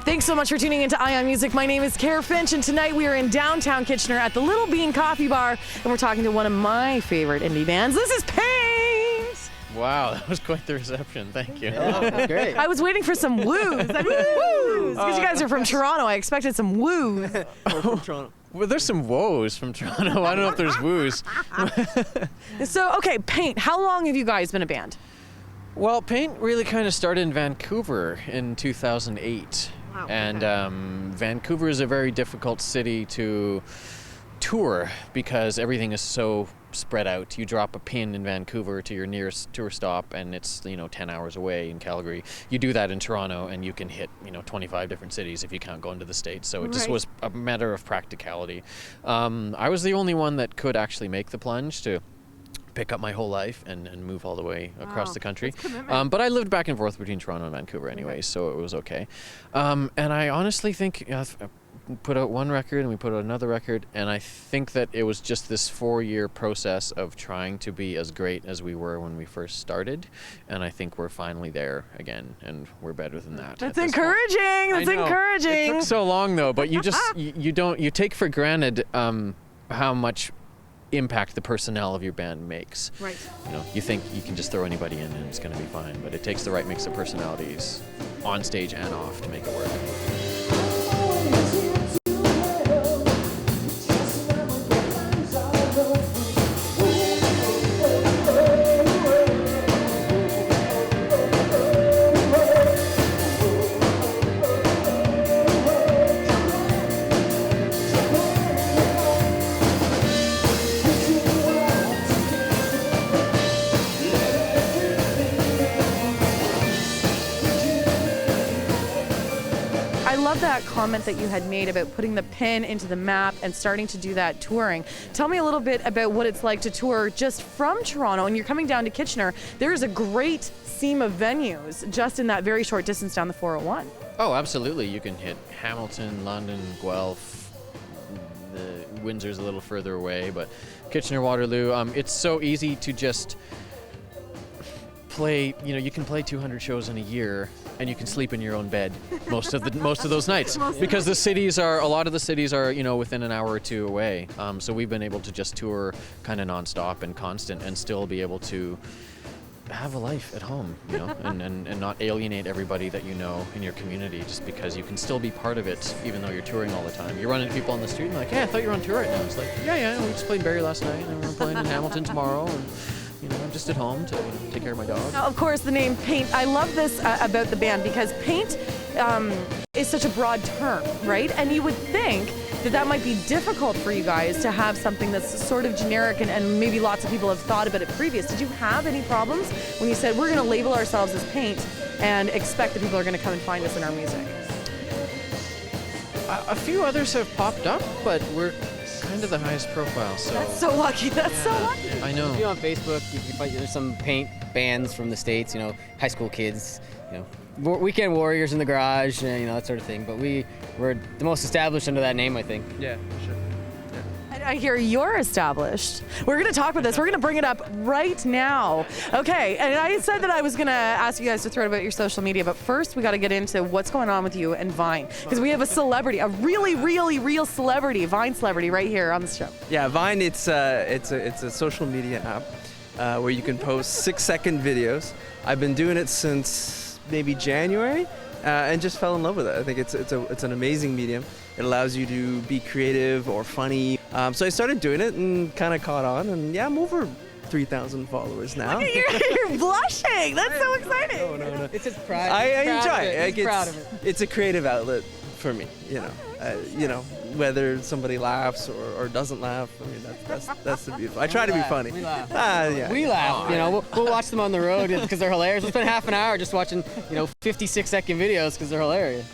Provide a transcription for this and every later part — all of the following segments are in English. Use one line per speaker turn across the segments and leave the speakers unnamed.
Thanks so much for tuning into Ion Music. My name is Care Finch, and tonight we are in downtown Kitchener at the Little Bean Coffee Bar, and we're talking to one of my favorite indie bands. This is Paint!
Wow, that was quite the reception. Thank you.
Yeah, great.
I was waiting for some woos. Because you guys are from Toronto. I expected some woos.
We're from Toronto.
Well, there's some woes from Toronto. I don't know if there's woos.
So, okay, Paint, how long have you guys been a band?
Well, Paint really kind of started in Vancouver in 2008.
Wow.
And Vancouver is a very difficult city to tour because everything is so spread out. You drop a pin in Vancouver to your nearest tour stop and it's 10 hours away in Calgary. You do that in Toronto and you can hit 25 different cities if you can't go into the States. So it just was a matter of practicality. I was the only one that could actually make the plunge to pick up my whole life and move all the way across the country. But I lived back and forth between Toronto and Vancouver anyway, so it was okay. And I honestly think I put out one record and we put out another record, and I think that it was just this 4-year process of trying to be as great as we were when we first started, and I think we're finally there again, and we're better than that.
That's encouraging. That's encouraging.
It took so long though, but you just you take for granted how much impact the personnel of your band makes.
Right.
You think you can just throw anybody in and it's going to be fine, but it takes the right mix of personalities on stage and off to make it work.
I love that comment that you had made about putting the pin into the map and starting to do that touring. Tell me a little bit about what it's like to tour just from Toronto, and you're coming down to Kitchener. There's a great seam of venues just in that very short distance down the 401.
Oh, absolutely. You can hit Hamilton, London, Guelph. Windsor's a little further away, but Kitchener, Waterloo. It's so easy to just play. You can play 200 shows in a year, and you can sleep in your own bed most of those nights because a lot of the cities are within an hour or two away. So we've been able to just tour kind of nonstop and constant, and still be able to have a life at home, and not alienate everybody that in your community, just because you can still be part of it even though you're touring all the time. You run into people on the street and like, hey, I thought you were on tour right now. It's like, yeah, we just played Barrie last night and we're playing in Hamilton tomorrow, and I'm just at home to take care of my dog.
Now, of course, the name Paint. I love this about the band because paint is such a broad term, right? And you would think that might be difficult for you guys to have something that's sort of generic, and maybe lots of people have thought about it previous. Did you have any problems when you said we're going to label ourselves as Paint and expect that people are going to come and find us in our music?
A few others have popped up, but we're kind of the highest profile. So
That's so lucky. That's so lucky.
I know.
If you're on Facebook, you can find there's some Paint bands from the States, high school kids, Weekend Warriors in the Garage, that sort of thing. But we're the most established under that name, I think.
Yeah, for sure.
And I hear you're established. We're going to talk about this. We're going to bring it up right now. Okay, and I said that I was going to ask you guys to throw about your social media, but first we got to get into what's going on with you and Vine, because we have a celebrity, a really, really real celebrity, Vine celebrity, right here on the show.
Yeah, Vine. It's a social media app where you can post 6-second videos. I've been doing it since maybe January, and just fell in love with it. I think it's an amazing medium. It allows you to be creative or funny. So I started doing it and kind of caught on, and yeah, I'm over 3,000 followers now.
You're blushing. That's so exciting.
No.
It's just pride.
I enjoy it.
He's proud of it.
It's a creative outlet for me. Whether somebody laughs or doesn't laugh. I mean, that's the beautiful. I try to be funny.
We laugh.
Yeah.
We laugh. We'll watch them on the road because they're hilarious. We'll spend half an hour just watching 56-second videos because they're hilarious.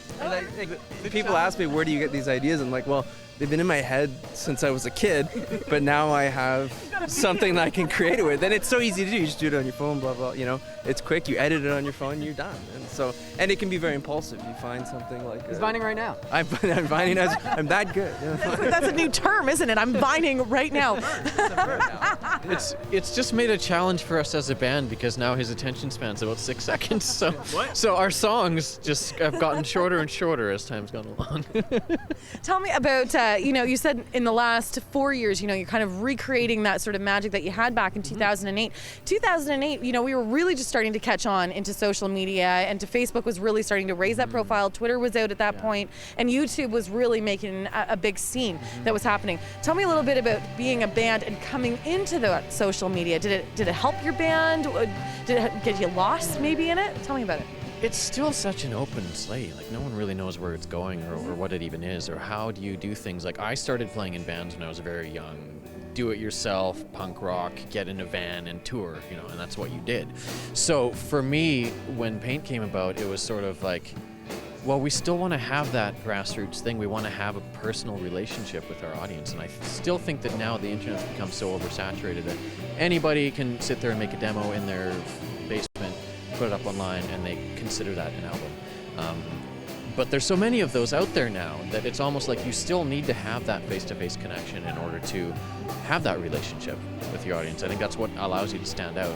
People ask me, where do you get these ideas? I'm like, well, they've been in my head since I was a kid, but now I have something that I can create it with. And it's so easy to do. You just do it on your phone, blah, blah. It's quick. You edit it on your phone, you're done. And it can be very impulsive. You find something like...
He's vining right now.
I'm vining. I'm that good.
That's a new term, isn't it? I'm vining right now.
It's just made a challenge for us as a band because now his attention span's about 6 seconds. So our songs just have gotten shorter worn shorter as time's gone along.
Tell me about, you said in the last 4 years, you're kind of recreating that sort of magic that you had back in 2008. 2008, we were really just starting to catch on into social media, and to Facebook was really starting to raise that profile. Twitter was out at that point, and YouTube was really making a big scene that was happening. Tell me a little bit about being a band and coming into the social media. Did it help your band? Did it get you lost maybe in it? Tell me about it.
It's still such an open slate. Like, no one really knows where it's going or what it even is or how do you do things. Like, I started playing in bands when I was very young. Do it yourself, punk rock, get in a van and tour, and that's what you did. So for me, when Paint came about, it was sort of like, well, we still want to have that grassroots thing. We want to have a personal relationship with our audience. And I still think that now the internet's become so oversaturated that anybody can sit there and make a demo in their basement, put it up online, and they consider that an album. But there's so many of those out there now that it's almost like you still need to have that face-to-face connection in order to have that relationship with your audience. I think that's what allows you to stand out.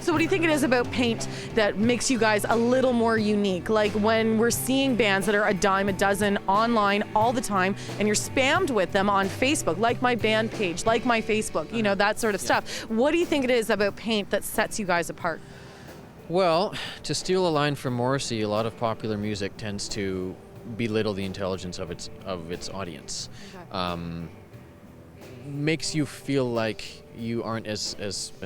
So what do you think it is about Paint that makes you guys a little more unique? Like when we're seeing bands that are a dime a dozen online all the time, and you're spammed with them on Facebook, like my band page, like my Facebook, that sort of stuff. What do you think it is about Paint that sets you guys apart?
Well, to steal a line from Morrissey, a lot of popular music tends to belittle the intelligence of its audience. Okay. Makes you feel like you aren't as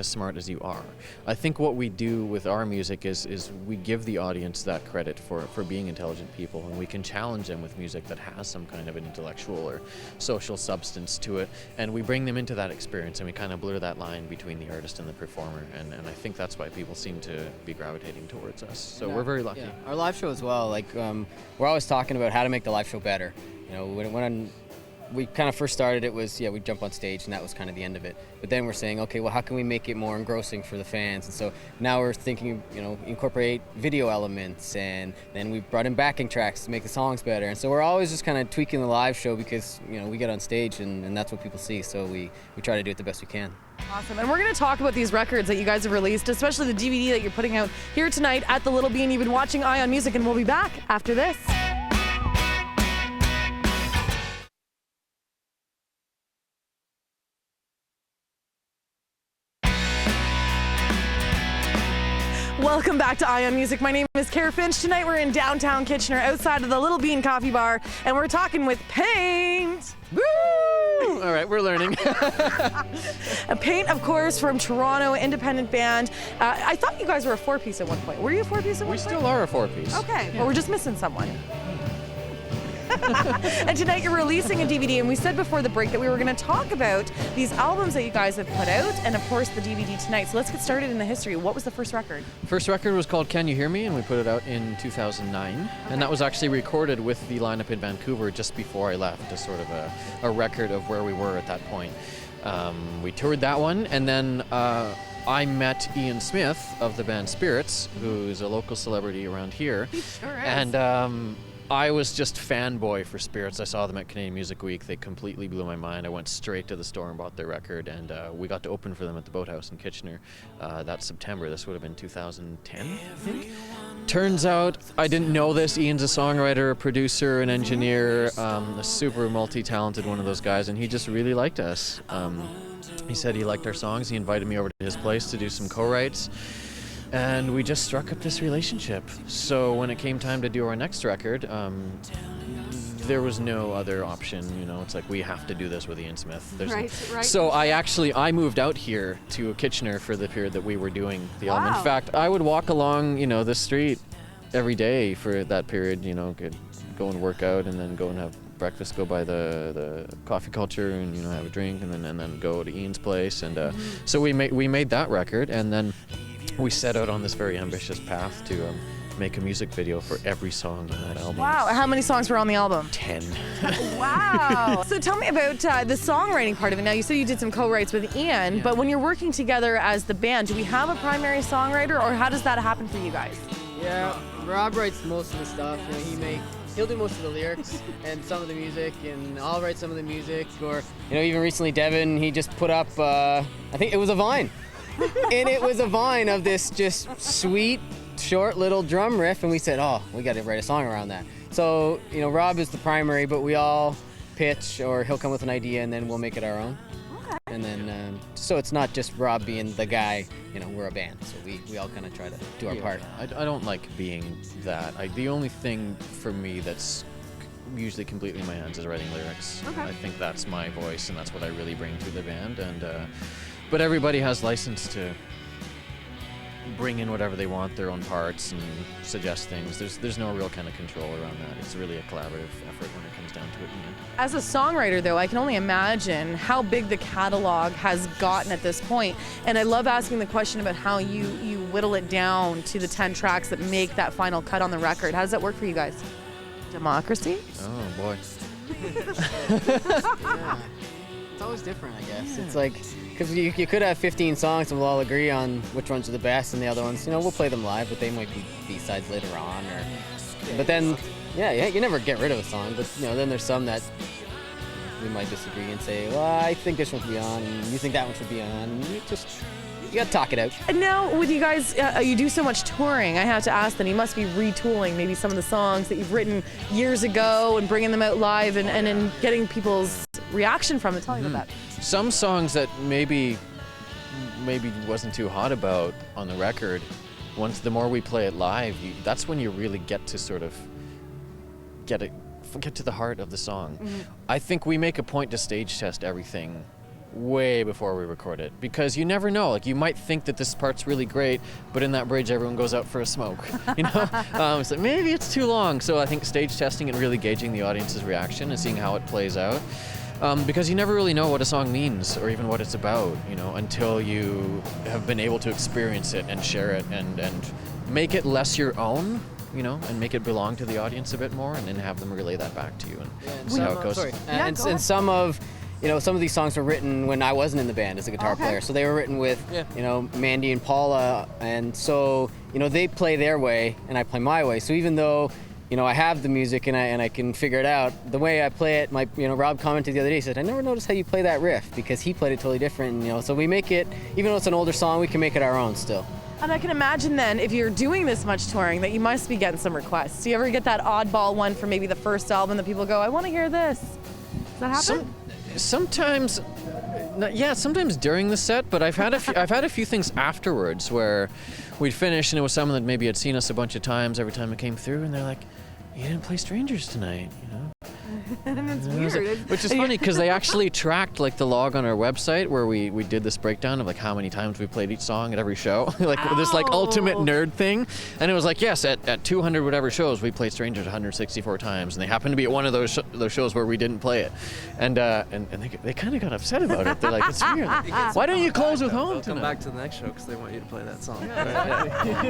smart as you are. I think what we do with our music is we give the audience that credit for being intelligent people, and we can challenge them with music that has some kind of an intellectual or social substance to it, and we bring them into that experience, and we kind of blur that line between the artist and the performer, and I think that's why people seem to be gravitating towards us. So we're very lucky.
Yeah. Our live show as well, we're always talking about how to make the live show better. When we kind of first started, it was, we'd jump on stage and that was kind of the end of it. But then we're saying, okay, well, how can we make it more engrossing for the fans? And so now we're thinking, incorporate video elements, and then we brought in backing tracks to make the songs better. And so we're always just kind of tweaking the live show because, we get on stage and that's what people see. So we try to do it the best we can.
Awesome. And we're going to talk about these records that you guys have released, especially the DVD that you're putting out here tonight at the Little Bean. You've been watching Eye on Music, and we'll be back after this. Welcome back to I.R.S. Music. My name is Care Finch. Tonight we're in downtown Kitchener outside of the Little Bean Coffee Bar, and we're talking with Paint.
Woo! All right, we're learning.
Paint, of course, from Toronto, independent band. I thought you guys were a four-piece at one point. Were you a four-piece at one point?
We still are a four-piece.
Okay, well, we're just missing someone. And tonight you're releasing a DVD, and we said before the break that we were going to talk about these albums that you guys have put out, and of course the DVD tonight. So let's get started in the history. What was the first record?
First record was called Can You Hear Me, and we put it out in 2009. Okay. And that was actually recorded with the lineup in Vancouver just before I left, as sort of a record of where we were at that point. We toured that one, and then I met Ian Smith of the band Spirits, who's a local celebrity around here.
He sure is.
And I was just fanboy for Spirits. I saw them at Canadian Music Week. They completely blew my mind. I went straight to the store and bought their record, and we got to open for them at the Boathouse in Kitchener that September. This would have been 2010, I think. Turns out, I didn't know this, Ian's a songwriter, a producer, an engineer, a super multi-talented one of those guys, and he just really liked us. He said he liked our songs. He invited me over to his place to do some co-writes. And we just struck up this relationship. So when it came time to do our next record, there was no other option. It's like, we have to do this with Ian Smith.
Right.
So I moved out here to Kitchener for the period that we were doing the album. In fact, I would walk along, the street every day for that period. Could go and work out, and then go and have breakfast, go by the coffee culture, and have a drink, and then go to Ian's place. And so we made that record, and then we set out on this very ambitious path to make a music video for every song on that album.
Wow, how many songs were on the album?
10.
Wow. So tell me about the songwriting part of it. Now, you said you did some co-writes with Ian, but when you're working together as the band, do we have a primary songwriter, or how does that happen for you guys?
Yeah, Rob writes most of the stuff. He'll do most of the lyrics and some of the music, and I'll write some of the music. Or, even recently Devin, he just put up, I think it was a Vine. And it was a Vine of this just sweet short little drum riff, and we said, oh, we got to write a song around that. So, Rob is the primary, but we all pitch, or he'll come with an idea, and then we'll make it our own.
Okay.
And then, so it's not just Rob being the guy, we're a band, so we all kind of try to do our part.
I don't like being that. The only thing for me that's usually completely in my hands is writing lyrics.
Okay.
I think that's my voice, and that's what I really bring to the band. And but everybody has license to bring in whatever they want, their own parts, and suggest things. There's no real kind of control around that. It's really a collaborative effort when it comes down to it in the end.
As a songwriter, though, I can only imagine how big the catalog has gotten at this point. And I love asking the question about how you whittle it down to the 10 tracks that make that final cut on the record. How does that work for you guys? Democracy?
Oh, boy.
Yeah. It's always different, I guess. It's like, because you could have 15 songs and we'll all agree on which ones are the best, and the other ones, we'll play them live, but they might be B-sides later on. But then, you never get rid of a song, but then there's some that we might disagree and say, well, I think this one should be on, and you think that one should be on, and you gotta talk it out.
And now, with you guys, you do so much touring, I have to ask then, you must be retooling maybe some of the songs that you've written years ago and bringing them out live and getting people's reaction from it. Tell me about that.
Some songs that maybe wasn't too hot about on the record, the more we play it live, that's when you really get to sort of get to the heart of the song.
Mm-hmm.
I think we make a point to stage test everything way before we record it, because you never know. Like, you might think that this part's really great, but in that bridge everyone goes out for a smoke. It's like, maybe it's too long. So I think stage testing and really gauging the audience's reaction and seeing how it plays out, because you never really know what a song means or even what it's about, until you have been able to experience it and share it and make it less your own, and make it belong to the audience a bit more, and then have them relay that back to you and see how it goes.
And some of these songs were written when I wasn't in the band as a guitar player, so they were written with, Mandy and Paula, and so, they play their way and I play my way. So even though, I have the music and I can figure it out, the way I play it, Rob commented the other day, he said, I never noticed how you play that riff, because he played it totally different, and, so we make it, even though it's an older song, we can make it our own still.
And I can imagine then, if you're doing this much touring, that you must be getting some requests. Do you ever get that oddball one from maybe the first album that people go, I want to hear this? Does that happen?
Sometimes during the set, but I've had a few things afterwards where we'd finish and it was someone that maybe had seen us a bunch of times every time it came through, and they're like, you didn't play Strangers tonight,
And it's weird.
Which is funny, because they actually tracked the log on our website where we did this breakdown of how many times we played each song at every show, this ultimate nerd thing, and it was yes, at 200 whatever shows we played Strangers 164 times, and they happened to be at one of those shows where we didn't play it, and they kind of got upset about it. They're like, it's weird. Why don't you close with Home tonight?
They'll come back to the next show because they want you to play that song.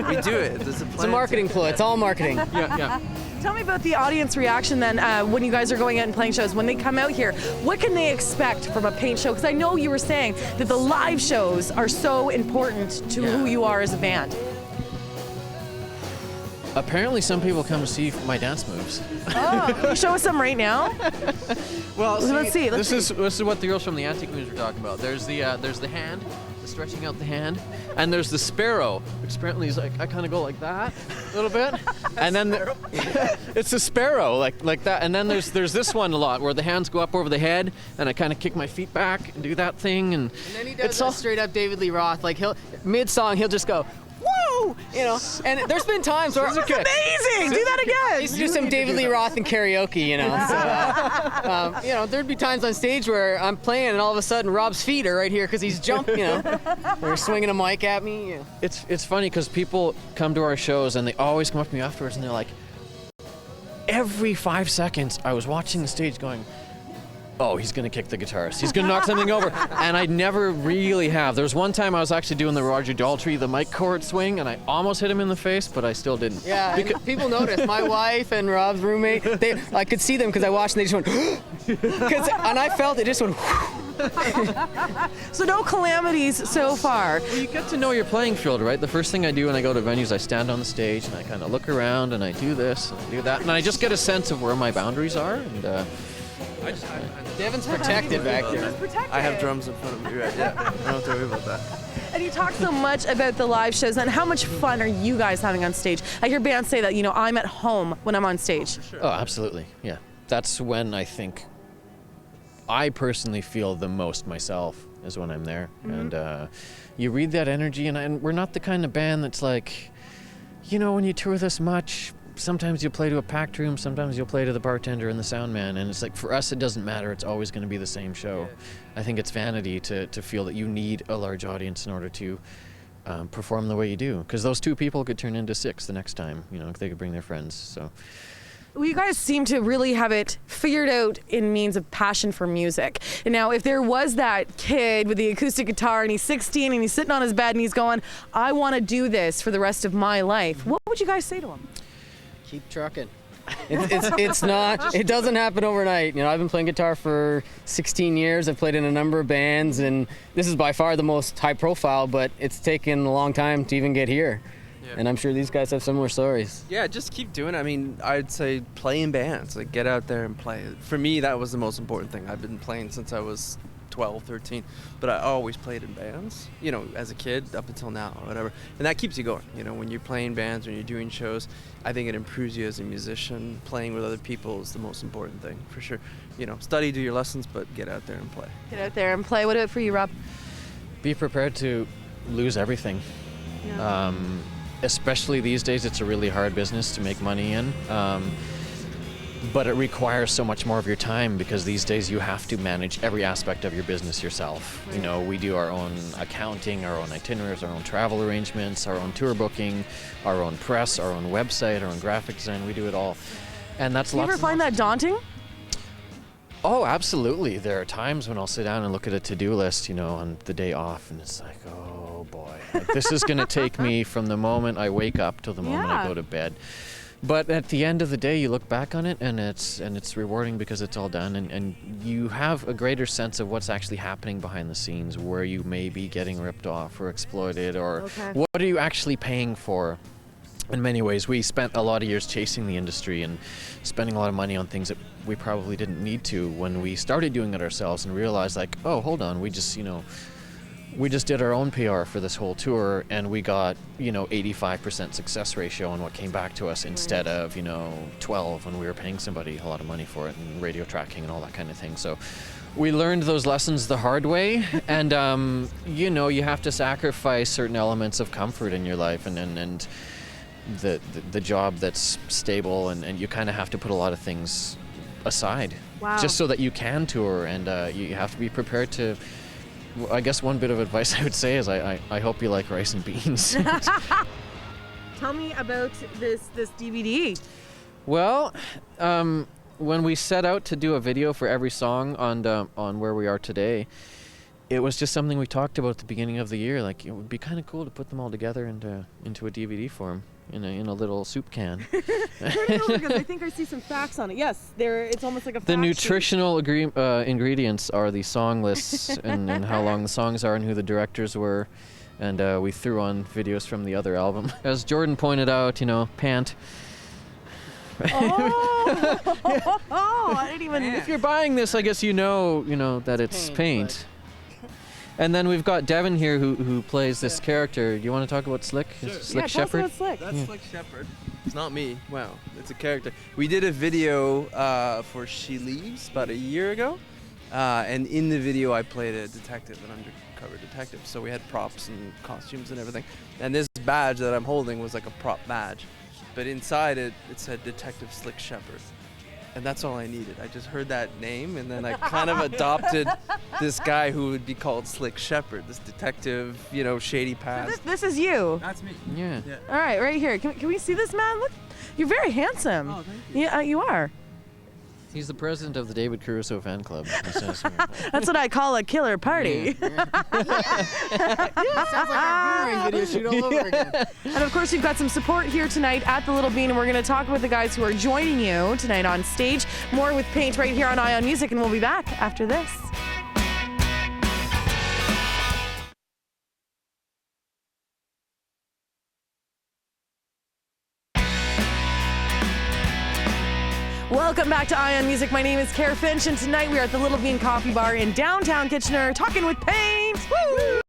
We do it.
It's a marketing ploy. It's all marketing.
Yeah.
Tell me about the audience reaction then when you guys are going out and playing shows. When they come out here, what can they expect from a Paint show? Because I know you were saying that the live shows are so important to who you are as a band.
Apparently some people come to see my dance moves.
Oh, can you show us some right now?
Well,
let's see.
This is what the girls from the Antique Moves were talking about. There's the hand, the stretching out the hand, and there's the sparrow, which apparently is I kind of go like that a little bit, and then it's a sparrow like that, and then there's this one a lot where the hands go up over the head, and I kind of kick my feet back and do that thing, and
then he does all straight up David Lee Roth. He'll mid song he'll just go, woo, and there's been times where
That's amazing. Do that again.
I used to do some David Lee Roth and karaoke, So, there'd be times on stage where I'm playing and all of a sudden Rob's feet are right here because he's jumping, They're swinging a mic at me.
It's funny because people come to our shows and they always come up to me afterwards and they're like, every 5 seconds I was watching the stage going, oh, he's going to kick the guitarist. He's going to knock something over. And I never really have. There was one time I was actually doing the Roger Daltrey, the mic cord swing, and I almost hit him in the face, but I still didn't.
Yeah, people noticed. My wife and Rob's roommate, I could see them because I watched and they just went, and I felt it just went,
So no calamities so far.
Well, you get to know your playing field, right? The first thing I do when I go to venues, I stand on the stage and I kind of look around and I do this and I do that, and I just get a sense of where my boundaries are. And
Devin's protected back there.
I have drums in front of me right now. I don't have to worry about that.
And you talk so much about the live shows, and how much fun are you guys having on stage? I hear bands say that, I'm at home when I'm on stage.
For sure.
Oh, absolutely. Yeah. That's when I think I personally feel the most myself, is when I'm there.
Mm-hmm.
And you read that energy, and we're not the kind of band that's like, when you tour this much, sometimes you'll play to a packed room, sometimes you'll play to the bartender and the sound man, and it's like, for us, it doesn't matter. It's always going to be the same show. Yeah. I think it's vanity to feel that you need a large audience in order to perform the way you do, because those 2 people could turn into 6 the next time. They could bring their friends. So.
Well, you guys seem to really have it figured out in means of passion for music. And now, if there was that kid with the acoustic guitar and he's 16 and he's sitting on his bed and he's going, I want to do this for the rest of my life, what would you guys say to him?
Keep trucking. It's not, it doesn't happen overnight. I've been playing guitar for 16 years. I've played in a number of bands, and this is by far the most high profile, but it's taken a long time to even get here. Yeah. And I'm sure these guys have similar stories.
Yeah, just keep doing it. I mean, I'd say play in bands. Like, get out there and play. For me, that was the most important thing. I've been playing since I was 12, 13, but I always played in bands, as a kid up until now or whatever. And that keeps you going. When you're playing bands, when you're doing shows, I think it improves you as a musician. Playing with other people is the most important thing, for sure. Study, do your lessons, but get out there and play.
Get out there and play. What about for you, Rob?
Be prepared to lose everything.
Yeah.
Especially these days, it's a really hard business to make money in. But it requires so much more of your time, because these days you have to manage every aspect of your business yourself.
Right.
We do our own accounting, our own itineraries, our own travel arrangements, our own tour booking, our own press, our own website, our own graphic design. We do it all. And that's
Do you ever find that daunting?
Oh, absolutely. There are times when I'll sit down and look at a to-do list, on the day off, and it's like, oh boy, this is going to take me from the moment I wake up till the moment I go to bed. But at the end of the day, you look back on it, and it's rewarding because it's all done, and you have a greater sense of what's actually happening behind the scenes, where you may be getting ripped off or exploited, or what are you actually paying for. In many ways, we spent a lot of years chasing the industry and spending a lot of money on things that we probably didn't need to when we started doing it ourselves, and realized, like, oh, hold on, we just did our own PR for this whole tour, and we got, 85% success ratio on what came back to us, instead of, 12 when we were paying somebody a lot of money for it, and radio tracking and all that kind of thing. So we learned those lessons the hard way, and, you have to sacrifice certain elements of comfort in your life, and the job that's stable, and you kind of have to put a lot of things aside, just so that you can tour, and you have to be prepared to. I guess one bit of advice I would say is I hope you like rice and beans.
Tell me about this DVD.
Well, when we set out to do a video for every song on Where We Are Today, it was just something we talked about at the beginning of the year. Like, it would be kind of cool to put them all together into a DVD form. In a little soup can.
Turn it over, because I think I see some facts on it. Yes, it's almost like a fact
The nutritional ingredients are the song lists, and how long the songs are, and who the directors were. And we threw on videos from the other album. As Jordan pointed out, Pant.
I didn't even.
If you're buying this, I guess you know that it's paint. And then we've got Devin here who plays this character. Do you want to talk about Slick?
Sure.
Slick Shepherd?
Slick.
That's Slick Shepherd. It's not me. Wow, it's a character. We did a video for She Leaves about a year ago, and in the video I played a detective, an undercover detective. So we had props and costumes and everything. And this badge that I'm holding was like a prop badge, but inside it said Detective Slick Shepherd. And that's all I needed. I just heard that name, and then I kind of adopted this guy who would be called Slick Shepherd, this detective, shady past.
So this is you.
That's me.
Yeah.
All right here. Can we see this man? Look, you're very handsome.
Oh, thank you.
Yeah, you are.
He's the president of the David Caruso fan club.
That's what I call a killer party.
Sounds like a boomerang video shoot all over again.
And of course, we've got some support here tonight at the Little Bean, and we're going to talk with the guys who are joining you tonight on stage. More with Paint right here on Ion Music, and we'll be back after this. Welcome back to Ion Music. My name is Care Finch, and tonight we are at the Little Bean Coffee Bar in downtown Kitchener, talking with Paint. Woo!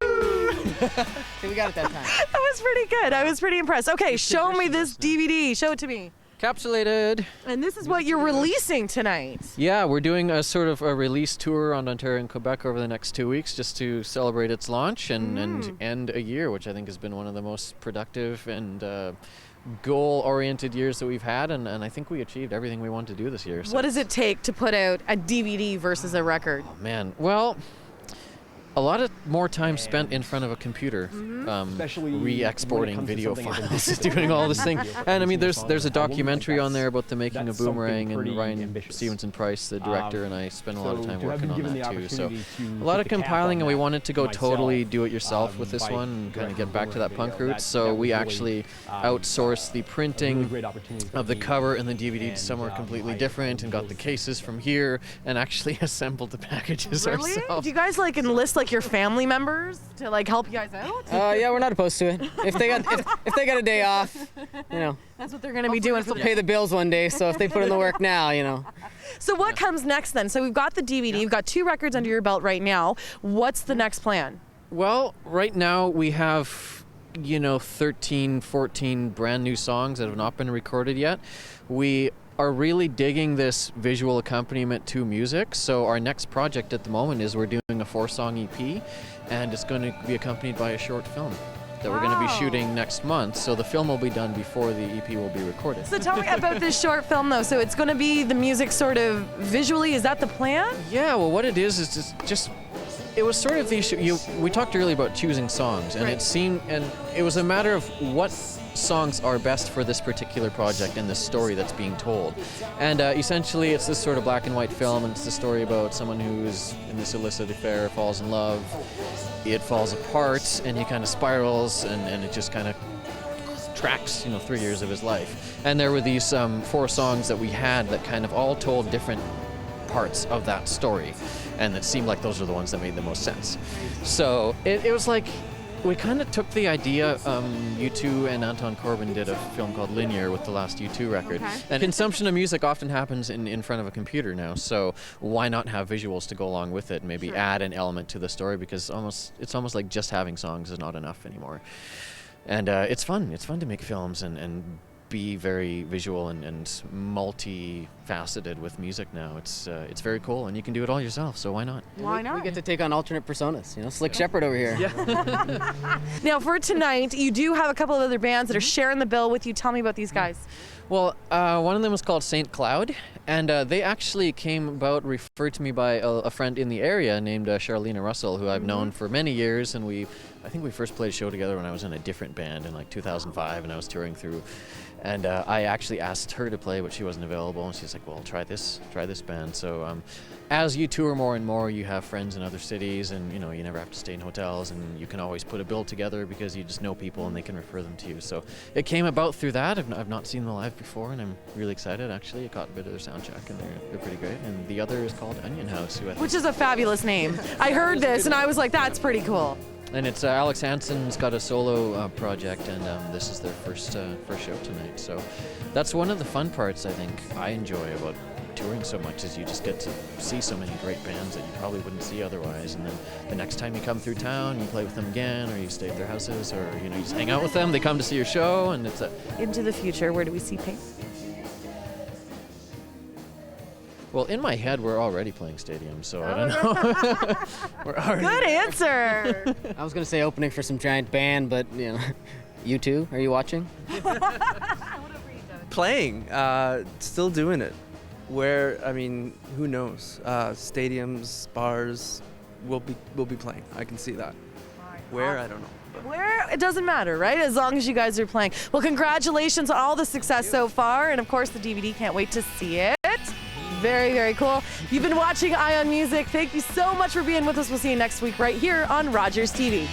We got it that time.
That was pretty good. I was pretty impressed. Okay, show me this DVD. Show it to me.
Capsulated.
And this is what you're releasing tonight.
Yeah, we're doing a sort of a release tour on Ontario and Quebec over the next 2 weeks just to celebrate its launch and end a year, which I think has been one of the most productive and goal-oriented years that we've had, and I think we achieved everything we wanted to do this year. So.
What does it take to put out a DVD versus a record?
Oh, man. Well, a lot of more time spent in front of a computer, re-exporting video files, doing all this thing. And I mean, there's a documentary on there about the making of Boomerang, and Ryan Stevenson Price, the director, and I spent a lot of time working on that too. So a lot of compiling, and we wanted to go totally do-it-yourself with this one and kind of get back to that punk roots. So we actually outsourced the printing of the cover and the DVD to somewhere completely different, and got the cases from here, and actually assembled the packages ourselves.
Do you guys like enlist like your family members to like help you guys out?
Yeah, we're not opposed to it. If they got a day off, you know.
That's what they're going to be doing.
They'll pay the bills one day, so if they put in the work now, you know.
So what comes next then? So we've got the DVD, you've got 2 records under your belt right now. What's the next plan?
Well, right now we have, 13, 14 brand new songs that have not been recorded yet. We are really digging this visual accompaniment to music. So our next project at the moment is we're doing a 4-song EP, and it's going to be accompanied by a short film that we're going to be shooting next month. So the film will be done before the EP will be recorded. So
tell me about this short film though. So it's going to be the music sort of visually, is that the plan?
Yeah, well what it is just it was sort of the issue. We talked earlier about choosing songs, and it was a matter of what songs are best for this particular project and the story that's being told. And essentially it's this sort of black and white film, and it's the story about someone who's in this illicit affair, falls in love, it falls apart, and he kind of spirals, and it just kind of tracks 3 years of his life. And there were these 4 songs that we had that kind of all told different parts of that story, and it seemed like those were the ones that made the most sense. So it was like we kind of took the idea, U2 and Anton Corbijn did a film called Linear with the last U2 record. Okay. And consumption of music often happens in front of a computer now, so why not have visuals to go along with it and maybe add an element to the story, because it's almost like just having songs is not enough anymore. And it's fun. It's fun to make films and be very visual and multi-faceted with music now. It's very cool, and you can do it all yourself, so why not?
Why not?
We get to take on alternate personas, Slick Shepherd over here.
Yeah.
Now for tonight, you do have a couple of other bands that are sharing the bill with you. Tell me about these guys.
Well, one of them was called St. Cloud, and they actually came about referred to me by a friend in the area named Charlena Russell, who I've known for many years, and I think we first played a show together when I was in a different band in like 2005, and I was touring through. And I actually asked her to play, but she wasn't available, and she's like, well, try this band. So as you tour more and more, you have friends in other cities, and you never have to stay in hotels, and you can always put a bill together because you just know people and they can refer them to you. So it came about through that. I've not seen them live before, and I'm really excited, actually. I caught a bit of their sound check, and they're pretty great. And the other is called Onion House,
which is a fabulous name. I heard this, and I was like, that's pretty cool.
And it's Alex Hansen's got a solo project, and this is their first show tonight. So that's one of the fun parts I think I enjoy about touring so much, is you just get to see so many great bands that you probably wouldn't see otherwise. And then the next time you come through town, you play with them again, or you stay at their houses, or you just hang out with them. They come to see your show, and it's
Into the future, where do we see Pink?
Well, in my head, we're already playing stadiums, so I don't know. We're already
Good answer.
I was going to say opening for some giant band, but, you too? Are you watching?
Playing, still doing it. Who knows? Stadiums, bars, we'll be playing. I can see that. Where, I don't know.
Where, it doesn't matter, right? As long as you guys are playing. Well, congratulations on all the success so far, and of course the DVD, can't wait to see it. Very, very cool. You've been watching Eye on Music. Thank you so much for being with us. We'll see you next week right here on Rogers TV.